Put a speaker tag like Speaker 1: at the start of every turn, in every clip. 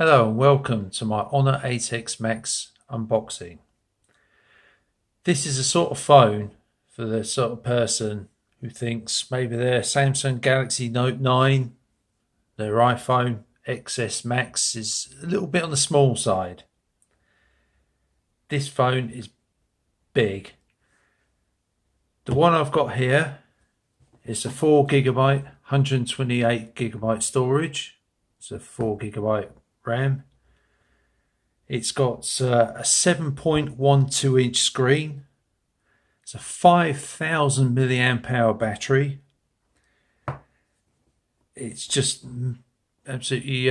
Speaker 1: Hello and welcome to my Honor 8X Max unboxing. This is a sort of phone for the sort of person who thinks maybe their Samsung Galaxy Note 9, their iPhone XS Max is a little bit on the small side. This phone is big. The one I've got here is a 4GB, 128GB storage. It's a 4GB RAM. It's got a 7.12 inch screen. It's a 5,000 milliamp hour battery. It's just absolutely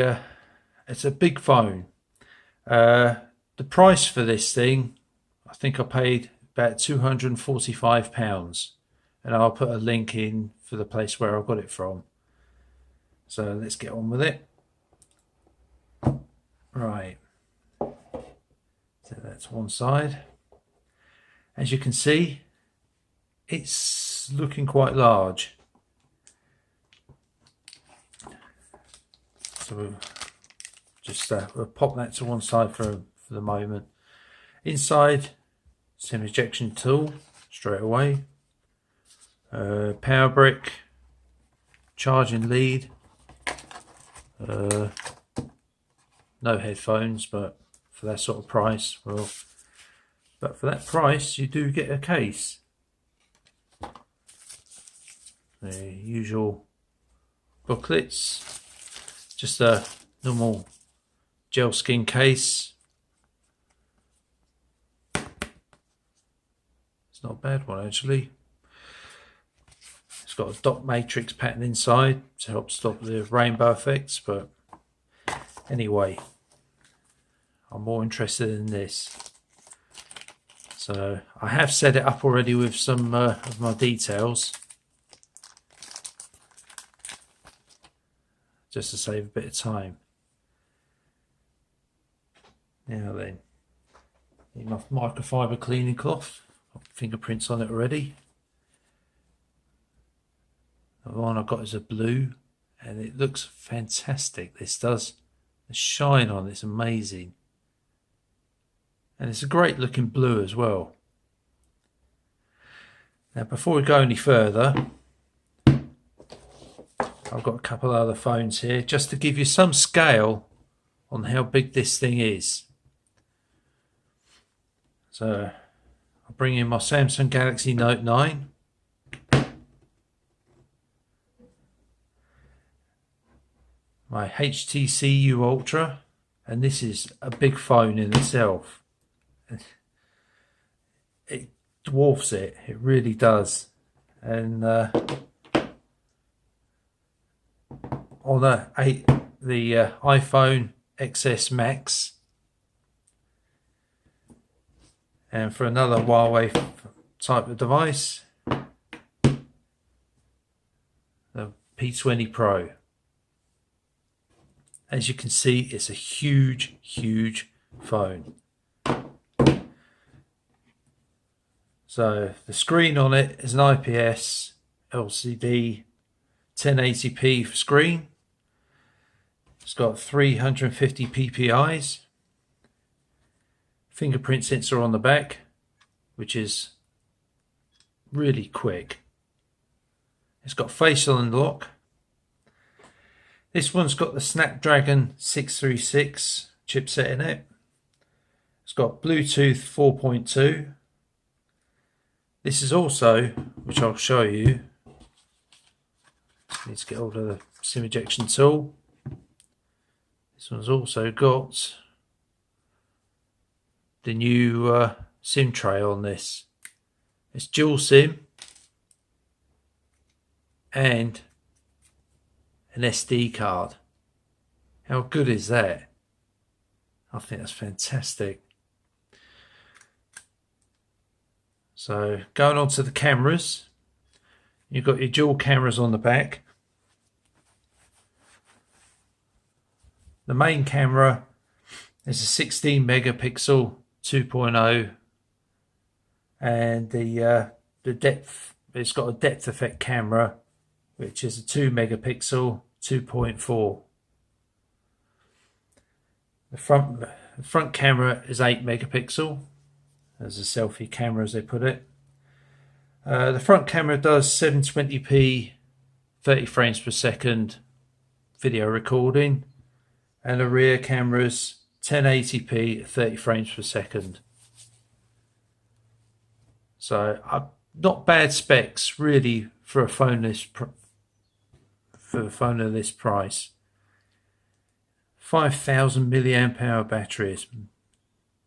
Speaker 1: it's a big phone. The price for this thing, I think I paid about £245, and I'll put a link in for the place where I got it from. So let's get on with it. Right, so that's one side. As you can see, it's looking quite large. So we'll just we'll pop that to one side for the moment. Inside, SIM ejection tool straight away. Power brick, charging lead. No headphones, but for that sort of price, well, but for that price you do get a case. The usual booklets, just a normal gel skin case. It's not a bad one actually. It's got a dot matrix pattern inside to help stop the rainbow effects, but anyway, I'm more interested in this. So I have set it up already with some of my details, just to save a bit of time. Now then, need my microfiber cleaning cloth. Got fingerprints on it already. The one I got is a blue, and it looks fantastic. This does. The shine on it's amazing, and it's a great looking blue as well. Now before we go any further, I've got a couple other phones here just to give you some scale on how big this thing is. So I'll bring in my Samsung Galaxy Note 9. My HTC U Ultra, and this is a big phone in itself. It dwarfs it, it really does. And on the iPhone XS Max, and for another Huawei type of device, the P20 Pro. As you can see, it's a huge phone. So the screen on it is an IPS LCD 1080p screen. It's got 350 ppi's. Fingerprint sensor on the back, which is really quick. It's got facial unlock. This one's got the Snapdragon 636 chipset in it. It's got Bluetooth 4.2. This is also, which I'll show you, need to get hold of the SIM ejection tool. This one's also got the new SIM tray on this. It's dual SIM and an SD card. How good is that? I think that's fantastic. So going on to the cameras, you've got your dual cameras on the back. The main camera is a 16 megapixel 2.0, and the depth, it's got a depth effect camera which is a 2 megapixel 2.4. The front camera is 8 megapixel as a selfie camera, as they put it. The front camera does 720p 30 frames per second video recording, and the rear camera's 1080p 30 frames per second. So not bad specs really for a phone of this price. 5,000 milliamp hour batteries.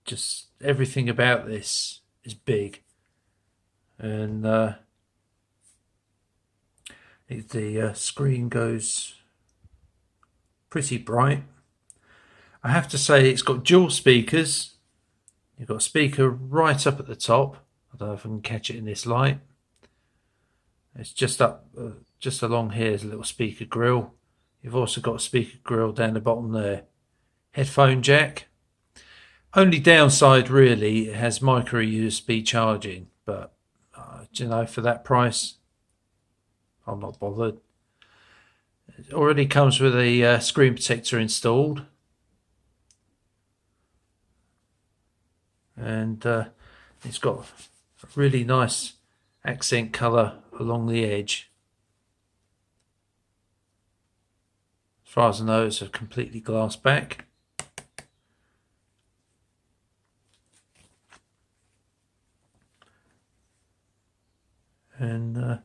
Speaker 1: Just everything about this is big, and the screen goes pretty bright. I have to say it's got dual speakers. You've got a speaker right up at the top. I don't know if I can catch it in this light. It's just up, just along here is a little speaker grill. You've also got a speaker grill down the bottom there. Headphone jack. Only downside really, it has micro USB charging, but you know, for that price, I'm not bothered. It already comes with a screen protector installed, and it's got a really nice accent colour along the edge. As far as I know, it's a completely glass back. And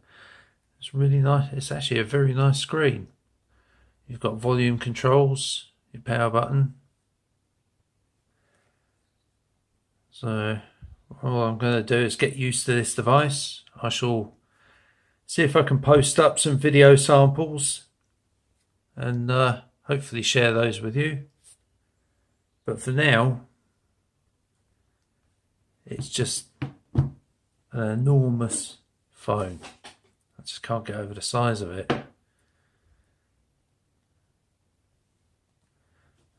Speaker 1: it's really nice. It's actually a very nice screen. You've got volume controls, your power button. So all I'm going to do is get used to this device. I shall see if I can post up some video samples and hopefully share those with you. But for now, it's just an enormous phone. I just can't get over the size of it.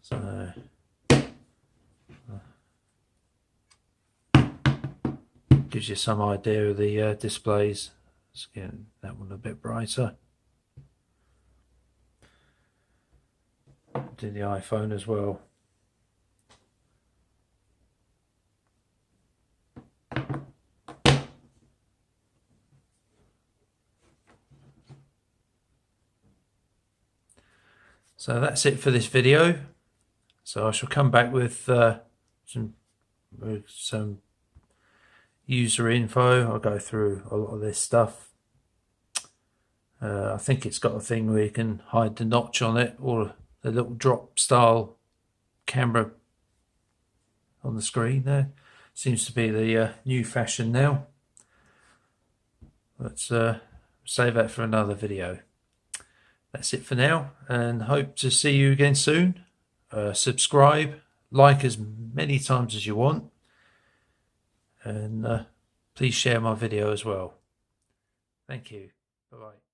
Speaker 1: So gives you some idea of the displays. Let's get that one a bit brighter. Do the iPhone as well. So that's it for this video. So I shall come back with some user info. I'll go through a lot of this stuff. I think it's got a thing where you can hide the notch on it, or the little drop style camera on the screen there. Seems to be the new fashion now. Let's save that for another video. That's it for now, and hope to see you again soon. Subscribe, like as many times as you want, and please share my video as well. Thank you. Bye-bye.